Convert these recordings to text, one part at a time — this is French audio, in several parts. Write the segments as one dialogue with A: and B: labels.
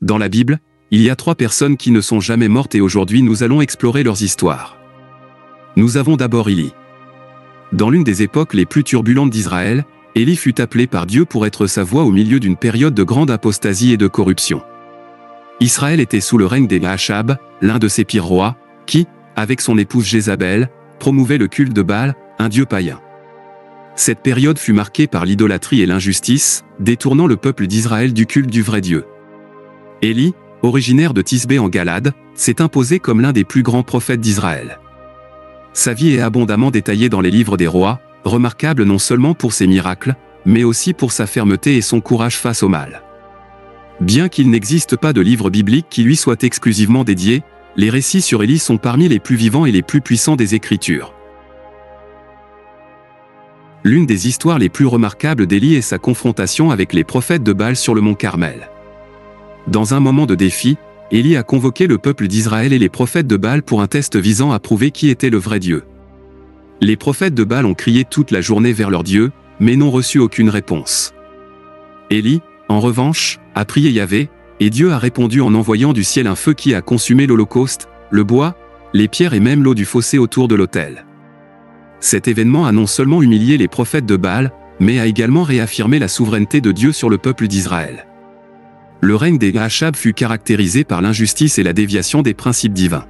A: Dans la Bible, il y a 3 personnes qui ne sont jamais mortes et aujourd'hui nous allons explorer leurs histoires. Nous avons d'abord Élie. Dans l'une des époques les plus turbulentes d'Israël, Élie fut appelé par Dieu pour être sa voix au milieu d'une période de grande apostasie et de corruption. Israël était sous le règne des Achab, l'un de ses pires rois, qui, avec son épouse Jézabel, promouvait le culte de Baal, un dieu païen. Cette période fut marquée par l'idolâtrie et l'injustice, détournant le peuple d'Israël du culte du vrai Dieu. Élie, originaire de Tisbé en Galade, s'est imposé comme l'un des plus grands prophètes d'Israël. Sa vie est abondamment détaillée dans les livres des rois, remarquable non seulement pour ses miracles, mais aussi pour sa fermeté et son courage face au mal. Bien qu'il n'existe pas de livre biblique qui lui soit exclusivement dédié, les récits sur Élie sont parmi les plus vivants et les plus puissants des Écritures. L'une des histoires les plus remarquables d'Élie est sa confrontation avec les prophètes de Baal sur le mont Carmel. Dans un moment de défi, Élie a convoqué le peuple d'Israël et les prophètes de Baal pour un test visant à prouver qui était le vrai Dieu. Les prophètes de Baal ont crié toute la journée vers leur Dieu, mais n'ont reçu aucune réponse. Élie, en revanche, a prié Yahvé, et Dieu a répondu en envoyant du ciel un feu qui a consumé l'holocauste, le bois, les pierres et même l'eau du fossé autour de l'autel. Cet événement a non seulement humilié les prophètes de Baal, mais a également réaffirmé la souveraineté de Dieu sur le peuple d'Israël. Le règne des Achab fut caractérisé par l'injustice et la déviation des principes divins.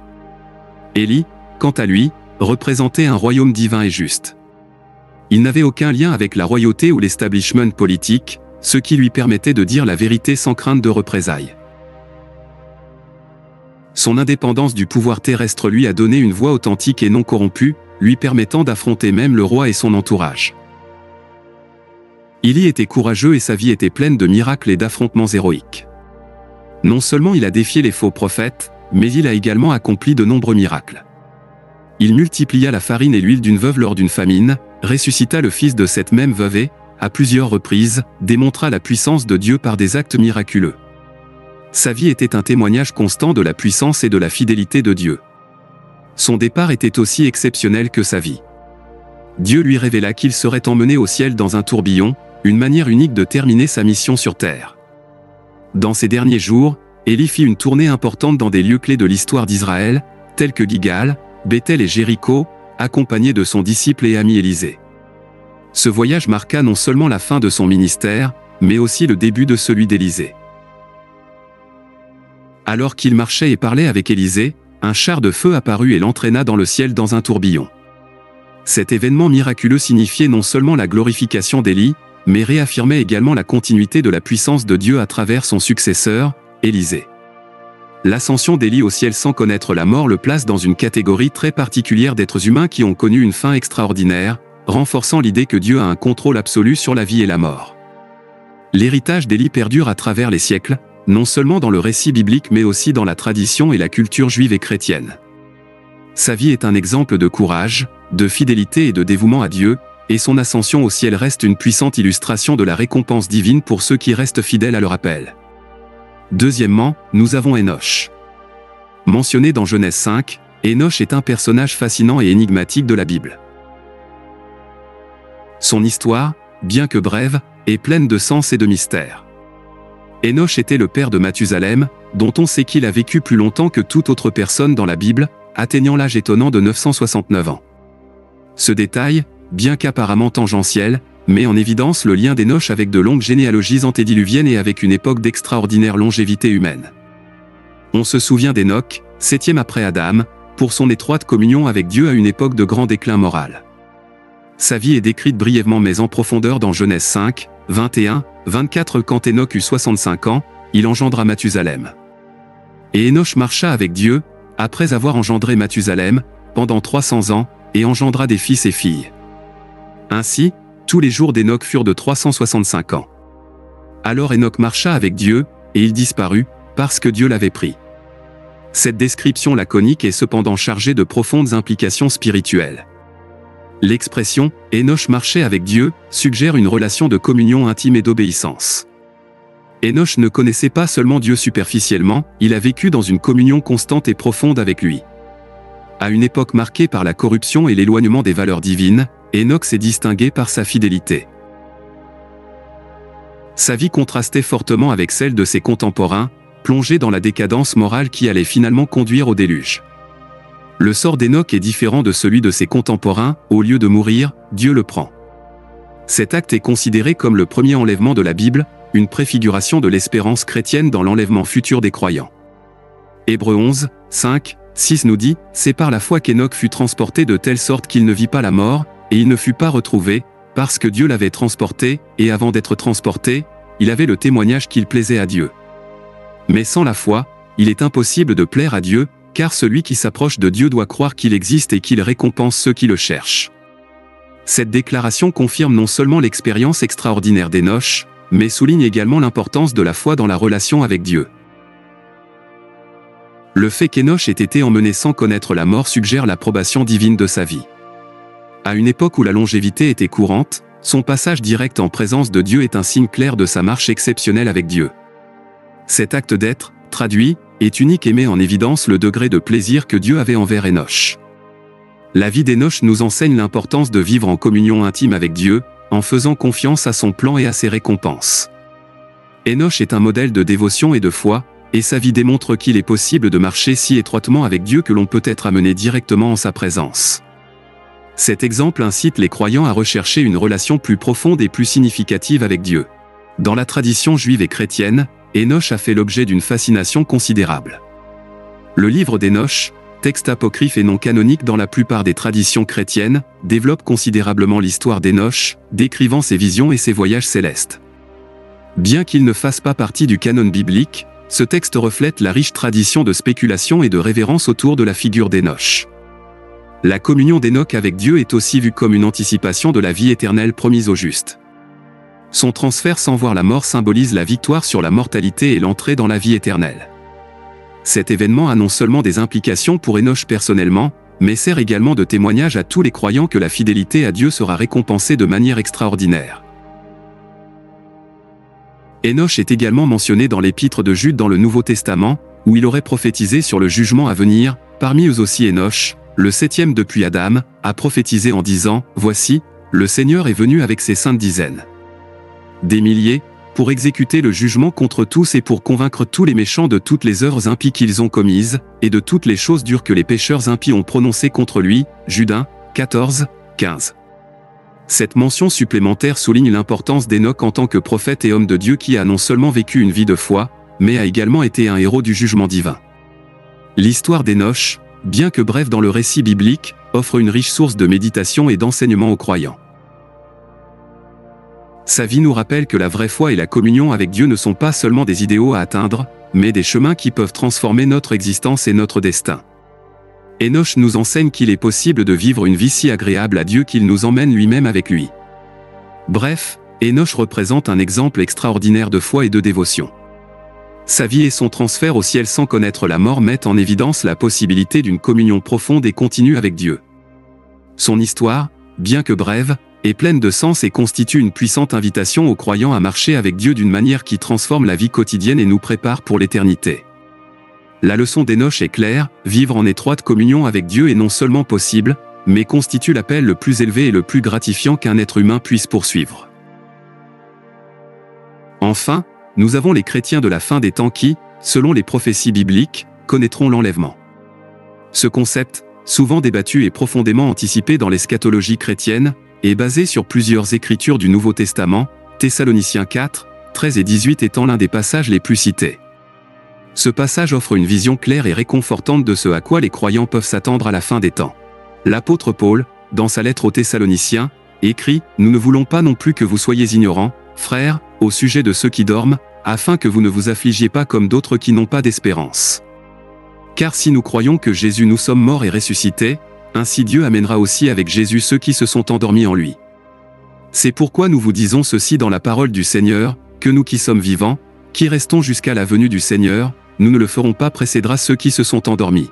A: Élie, quant à lui, représentait un royaume divin et juste. Il n'avait aucun lien avec la royauté ou l'establishment politique, ce qui lui permettait de dire la vérité sans crainte de représailles. Son indépendance du pouvoir terrestre lui a donné une voix authentique et non corrompue, lui permettant d'affronter même le roi et son entourage. Élie était courageux et sa vie était pleine de miracles et d'affrontements héroïques. Non seulement il a défié les faux prophètes, mais il a également accompli de nombreux miracles. Il multiplia la farine et l'huile d'une veuve lors d'une famine, ressuscita le fils de cette même veuve et, à plusieurs reprises, démontra la puissance de Dieu par des actes miraculeux. Sa vie était un témoignage constant de la puissance et de la fidélité de Dieu. Son départ était aussi exceptionnel que sa vie. Dieu lui révéla qu'il serait emmené au ciel dans un tourbillon, une manière unique de terminer sa mission sur terre. Dans ces derniers jours, Élie fit une tournée importante dans des lieux clés de l'histoire d'Israël, tels que Gilgal, Béthel et Jéricho, accompagné de son disciple et ami Élisée. Ce voyage marqua non seulement la fin de son ministère, mais aussi le début de celui d'Élisée. Alors qu'il marchait et parlait avec Élisée, un char de feu apparut et l'entraîna dans le ciel dans un tourbillon. Cet événement miraculeux signifiait non seulement la glorification d'Élie, mais réaffirmait également la continuité de la puissance de Dieu à travers son successeur, Élisée. L'ascension d'Élie au ciel sans connaître la mort le place dans une catégorie très particulière d'êtres humains qui ont connu une fin extraordinaire, renforçant l'idée que Dieu a un contrôle absolu sur la vie et la mort. L'héritage d'Élie perdure à travers les siècles, non seulement dans le récit biblique mais aussi dans la tradition et la culture juive et chrétienne. Sa vie est un exemple de courage, de fidélité et de dévouement à Dieu, et son ascension au ciel reste une puissante illustration de la récompense divine pour ceux qui restent fidèles à leur appel. Deuxièmement, nous avons Hénoch. Mentionné dans Genèse 5, Hénoch est un personnage fascinant et énigmatique de la Bible. Son histoire, bien que brève, est pleine de sens et de mystère. Hénoch était le père de Mathusalem, dont on sait qu'il a vécu plus longtemps que toute autre personne dans la Bible, atteignant l'âge étonnant de 969 ans. Ce détail, bien qu'apparemment tangentiel, met en évidence le lien d'Hénoch avec de longues généalogies antédiluviennes et avec une époque d'extraordinaire longévité humaine. On se souvient d'Hénoch, 7e après Adam, pour son étroite communion avec Dieu à une époque de grand déclin moral. Sa vie est décrite brièvement mais en profondeur dans Genèse 5, 21, 24. Quand Hénoch eut 65 ans, il engendra Mathusalem. Et Hénoch marcha avec Dieu, après avoir engendré Mathusalem, pendant 300 ans, et engendra des fils et filles. Ainsi, tous les jours d'Hénoch furent de 365 ans. Alors Hénoch marcha avec Dieu, et il disparut, parce que Dieu l'avait pris. Cette description laconique est cependant chargée de profondes implications spirituelles. L'expression « Hénoch marchait avec Dieu » suggère une relation de communion intime et d'obéissance. Hénoch ne connaissait pas seulement Dieu superficiellement, il a vécu dans une communion constante et profonde avec lui. À une époque marquée par la corruption et l'éloignement des valeurs divines, Hénoch s'est distingué par sa fidélité. Sa vie contrastait fortement avec celle de ses contemporains, plongé dans la décadence morale qui allait finalement conduire au déluge. Le sort d'Enoch est différent de celui de ses contemporains, au lieu de mourir, Dieu le prend. Cet acte est considéré comme le premier enlèvement de la Bible, une préfiguration de l'espérance chrétienne dans l'enlèvement futur des croyants. Hébreux 11, 5, 6 nous dit « C'est par la foi qu'Enoch fut transporté de telle sorte qu'il ne vit pas la mort, et il ne fut pas retrouvé, parce que Dieu l'avait transporté, et avant d'être transporté, il avait le témoignage qu'il plaisait à Dieu. Mais sans la foi, il est impossible de plaire à Dieu, car celui qui s'approche de Dieu doit croire qu'il existe et qu'il récompense ceux qui le cherchent. » Cette déclaration confirme non seulement l'expérience extraordinaire d'Enoch, mais souligne également l'importance de la foi dans la relation avec Dieu. Le fait qu'Enoch ait été emmené sans connaître la mort suggère l'approbation divine de sa vie. À une époque où la longévité était courante, son passage direct en présence de Dieu est un signe clair de sa marche exceptionnelle avec Dieu. Cet acte d'être, traduit, est unique et met en évidence le degré de plaisir que Dieu avait envers Enoch. La vie d'Enoch nous enseigne l'importance de vivre en communion intime avec Dieu, en faisant confiance à son plan et à ses récompenses. Enoch est un modèle de dévotion et de foi, et sa vie démontre qu'il est possible de marcher si étroitement avec Dieu que l'on peut être amené directement en sa présence. Cet exemple incite les croyants à rechercher une relation plus profonde et plus significative avec Dieu. Dans la tradition juive et chrétienne, Enoch a fait l'objet d'une fascination considérable. Le livre d'Enoch, texte apocryphe et non canonique dans la plupart des traditions chrétiennes, développe considérablement l'histoire d'Enoch, décrivant ses visions et ses voyages célestes. Bien qu'il ne fasse pas partie du canon biblique, ce texte reflète la riche tradition de spéculation et de révérence autour de la figure d'Enoch. La communion d'Enoch avec Dieu est aussi vue comme une anticipation de la vie éternelle promise aux justes. Son transfert sans voir la mort symbolise la victoire sur la mortalité et l'entrée dans la vie éternelle. Cet événement a non seulement des implications pour Enoch personnellement, mais sert également de témoignage à tous les croyants que la fidélité à Dieu sera récompensée de manière extraordinaire. Enoch est également mentionné dans l'épître de Jude dans le Nouveau Testament, où il aurait prophétisé sur le jugement à venir. Parmi eux aussi Enoch, le 7e depuis Adam, a prophétisé en disant « Voici, le Seigneur est venu avec ses saintes dizaines. Des milliers, pour exécuter le jugement contre tous et pour convaincre tous les méchants de toutes les œuvres impies qu'ils ont commises, et de toutes les choses dures que les pécheurs impies ont prononcées contre lui. » Jude 1, 14, 15. Cette mention supplémentaire souligne l'importance d'Enoch en tant que prophète et homme de Dieu qui a non seulement vécu une vie de foi, mais a également été un héros du jugement divin. L'histoire d'Enoch, bien que brève dans le récit biblique, offre une riche source de méditation et d'enseignement aux croyants. Sa vie nous rappelle que la vraie foi et la communion avec Dieu ne sont pas seulement des idéaux à atteindre, mais des chemins qui peuvent transformer notre existence et notre destin. Enoch nous enseigne qu'il est possible de vivre une vie si agréable à Dieu qu'il nous emmène lui-même avec lui. Bref, Enoch représente un exemple extraordinaire de foi et de dévotion. Sa vie et son transfert au ciel sans connaître la mort mettent en évidence la possibilité d'une communion profonde et continue avec Dieu. Son histoire, bien que brève, est pleine de sens et constitue une puissante invitation aux croyants à marcher avec Dieu d'une manière qui transforme la vie quotidienne et nous prépare pour l'éternité. La leçon d'Enoch est claire, vivre en étroite communion avec Dieu est non seulement possible, mais constitue l'appel le plus élevé et le plus gratifiant qu'un être humain puisse poursuivre. Enfin, nous avons les chrétiens de la fin des temps qui, selon les prophéties bibliques, connaîtront l'enlèvement. Ce concept, souvent débattu et profondément anticipé dans l'eschatologie chrétienne, est basé sur plusieurs écritures du Nouveau Testament, Thessaloniciens 4, 13 et 18 étant l'un des passages les plus cités. Ce passage offre une vision claire et réconfortante de ce à quoi les croyants peuvent s'attendre à la fin des temps. L'apôtre Paul, dans sa lettre aux Thessaloniciens, écrit « Nous ne voulons pas non plus que vous soyez ignorants, frères, au sujet de ceux qui dorment, afin que vous ne vous affligiez pas comme d'autres qui n'ont pas d'espérance. Car si nous croyons que Jésus nous sommes morts et ressuscités, ainsi Dieu amènera aussi avec Jésus ceux qui se sont endormis en lui. C'est pourquoi nous vous disons ceci dans la parole du Seigneur, que nous qui sommes vivants, qui restons jusqu'à la venue du Seigneur, nous ne le ferons pas précédera ceux qui se sont endormis.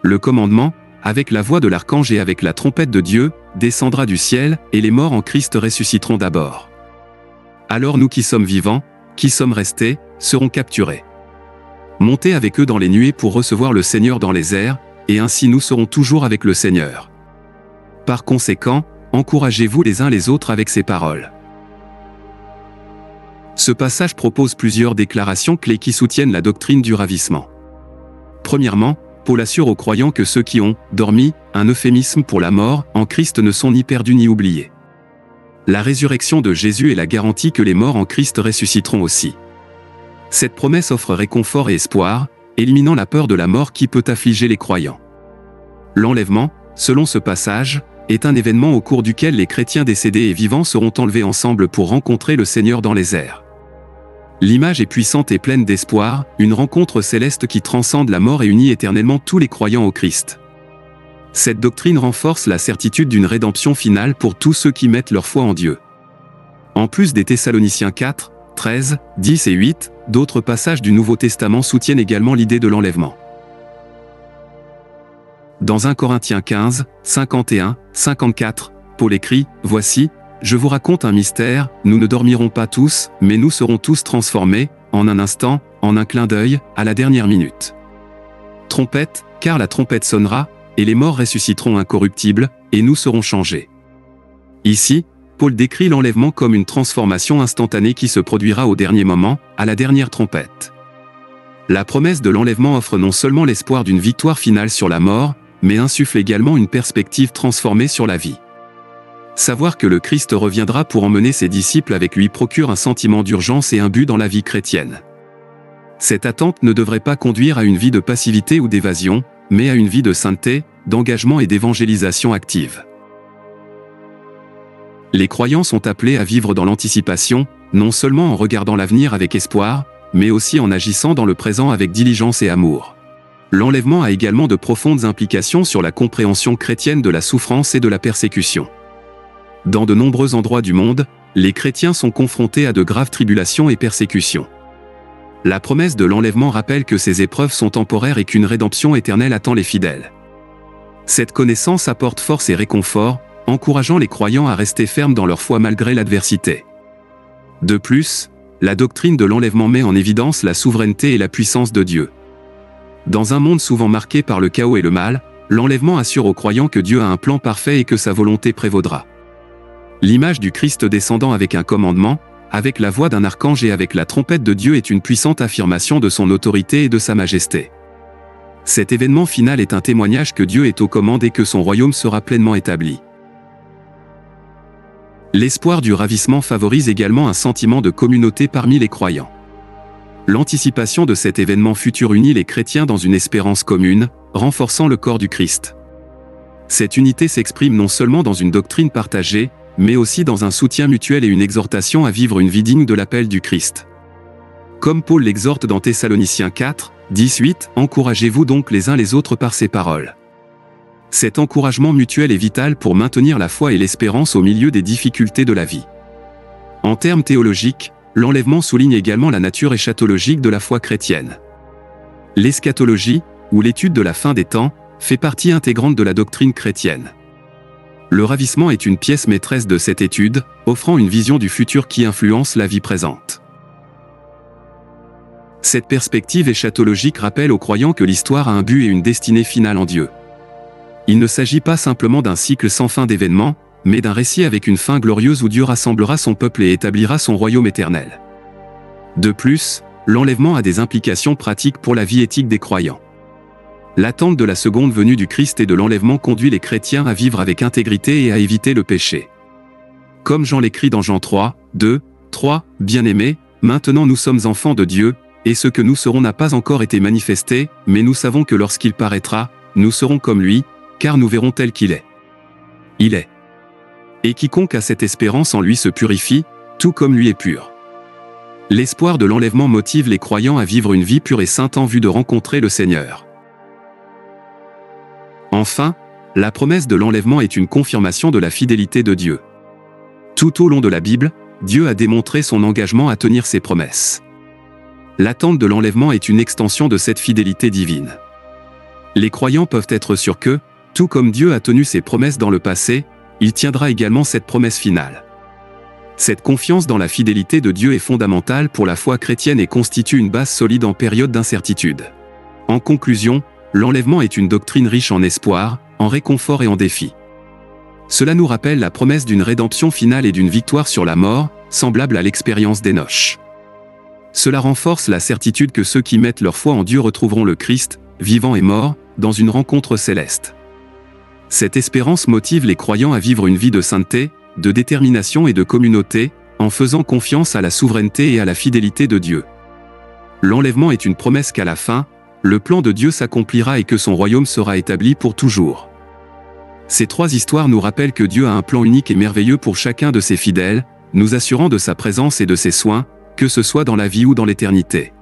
A: Le commandement, avec la voix de l'archange et avec la trompette de Dieu, descendra du ciel, et les morts en Christ ressusciteront d'abord. Alors nous qui sommes vivants, qui sommes restés, seront capturés. Montez avec eux dans les nuées pour recevoir le Seigneur dans les airs, et ainsi nous serons toujours avec le Seigneur. Par conséquent, encouragez-vous les uns les autres avec ces paroles. Ce passage propose plusieurs déclarations clés qui soutiennent la doctrine du ravissement. Premièrement, Paul assure aux croyants que ceux qui ont dormi, un euphémisme pour la mort, en Christ ne sont ni perdus ni oubliés. La résurrection de Jésus est la garantie que les morts en Christ ressusciteront aussi. Cette promesse offre réconfort et espoir, éliminant la peur de la mort qui peut affliger les croyants. L'enlèvement, selon ce passage, est un événement au cours duquel les chrétiens décédés et vivants seront enlevés ensemble pour rencontrer le Seigneur dans les airs. L'image est puissante et pleine d'espoir, une rencontre céleste qui transcende la mort et unit éternellement tous les croyants au Christ. Cette doctrine renforce la certitude d'une rédemption finale pour tous ceux qui mettent leur foi en Dieu. En plus des Thessaloniciens 4, 13, 10 et 8, d'autres passages du Nouveau Testament soutiennent également l'idée de l'enlèvement. Dans 1 Corinthiens 15, 51, 54, Paul écrit « Voici, je vous raconte un mystère, nous ne dormirons pas tous, mais nous serons tous transformés, en un instant, en un clin d'œil, à la dernière minute. Trompette, car la trompette sonnera, et les morts ressusciteront incorruptibles, et nous serons changés. » Ici, Paul décrit l'enlèvement comme une transformation instantanée qui se produira au dernier moment, à la dernière trompette. La promesse de l'enlèvement offre non seulement l'espoir d'une victoire finale sur la mort, mais insuffle également une perspective transformée sur la vie. Savoir que le Christ reviendra pour emmener ses disciples avec lui procure un sentiment d'urgence et un but dans la vie chrétienne. Cette attente ne devrait pas conduire à une vie de passivité ou d'évasion, mais à une vie de sainteté, d'engagement et d'évangélisation active. Les croyants sont appelés à vivre dans l'anticipation, non seulement en regardant l'avenir avec espoir, mais aussi en agissant dans le présent avec diligence et amour. L'enlèvement a également de profondes implications sur la compréhension chrétienne de la souffrance et de la persécution. Dans de nombreux endroits du monde, les chrétiens sont confrontés à de graves tribulations et persécutions. La promesse de l'enlèvement rappelle que ces épreuves sont temporaires et qu'une rédemption éternelle attend les fidèles. Cette connaissance apporte force et réconfort, encourageant les croyants à rester fermes dans leur foi malgré l'adversité. De plus, la doctrine de l'enlèvement met en évidence la souveraineté et la puissance de Dieu. Dans un monde souvent marqué par le chaos et le mal, l'enlèvement assure aux croyants que Dieu a un plan parfait et que sa volonté prévaudra. L'image du Christ descendant avec un commandement, avec la voix d'un archange et avec la trompette de Dieu est une puissante affirmation de son autorité et de sa majesté. Cet événement final est un témoignage que Dieu est aux commandes et que son royaume sera pleinement établi. L'espoir du ravissement favorise également un sentiment de communauté parmi les croyants. L'anticipation de cet événement futur unit les chrétiens dans une espérance commune, renforçant le corps du Christ. Cette unité s'exprime non seulement dans une doctrine partagée, mais aussi dans un soutien mutuel et une exhortation à vivre une vie digne de l'appel du Christ. Comme Paul l'exhorte dans Thessaloniciens 4, 18, « Encouragez-vous donc les uns les autres par ces paroles. » Cet encouragement mutuel est vital pour maintenir la foi et l'espérance au milieu des difficultés de la vie. En termes théologiques, l'enlèvement souligne également la nature eschatologique de la foi chrétienne. L'eschatologie, ou l'étude de la fin des temps, fait partie intégrante de la doctrine chrétienne. Le ravissement est une pièce maîtresse de cette étude, offrant une vision du futur qui influence la vie présente. Cette perspective eschatologique rappelle aux croyants que l'histoire a un but et une destinée finale en Dieu. Il ne s'agit pas simplement d'un cycle sans fin d'événements, mais d'un récit avec une fin glorieuse où Dieu rassemblera son peuple et établira son royaume éternel. De plus, l'enlèvement a des implications pratiques pour la vie éthique des croyants. L'attente de la seconde venue du Christ et de l'enlèvement conduit les chrétiens à vivre avec intégrité et à éviter le péché. Comme Jean l'écrit dans Jean 3, 2, 3, « Bien-aimés, maintenant nous sommes enfants de Dieu, et ce que nous serons n'a pas encore été manifesté, mais nous savons que lorsqu'il paraîtra, nous serons comme lui, car nous verrons tel qu'il est. Il est. Et quiconque a cette espérance en lui se purifie, tout comme lui est pur. » L'espoir de l'enlèvement motive les croyants à vivre une vie pure et sainte en vue de rencontrer le Seigneur. Enfin, la promesse de l'enlèvement est une confirmation de la fidélité de Dieu. Tout au long de la Bible, Dieu a démontré son engagement à tenir ses promesses. L'attente de l'enlèvement est une extension de cette fidélité divine. Les croyants peuvent être sûrs que, tout comme Dieu a tenu ses promesses dans le passé, il tiendra également cette promesse finale. Cette confiance dans la fidélité de Dieu est fondamentale pour la foi chrétienne et constitue une base solide en période d'incertitude. En conclusion, l'enlèvement est une doctrine riche en espoir, en réconfort et en défi. Cela nous rappelle la promesse d'une rédemption finale et d'une victoire sur la mort, semblable à l'expérience d'Hénoch. Cela renforce la certitude que ceux qui mettent leur foi en Dieu retrouveront le Christ, vivant et mort, dans une rencontre céleste. Cette espérance motive les croyants à vivre une vie de sainteté, de détermination et de communauté, en faisant confiance à la souveraineté et à la fidélité de Dieu. L'enlèvement est une promesse qu'à la fin, le plan de Dieu s'accomplira et que son royaume sera établi pour toujours. Ces trois histoires nous rappellent que Dieu a un plan unique et merveilleux pour chacun de ses fidèles, nous assurant de sa présence et de ses soins, que ce soit dans la vie ou dans l'éternité.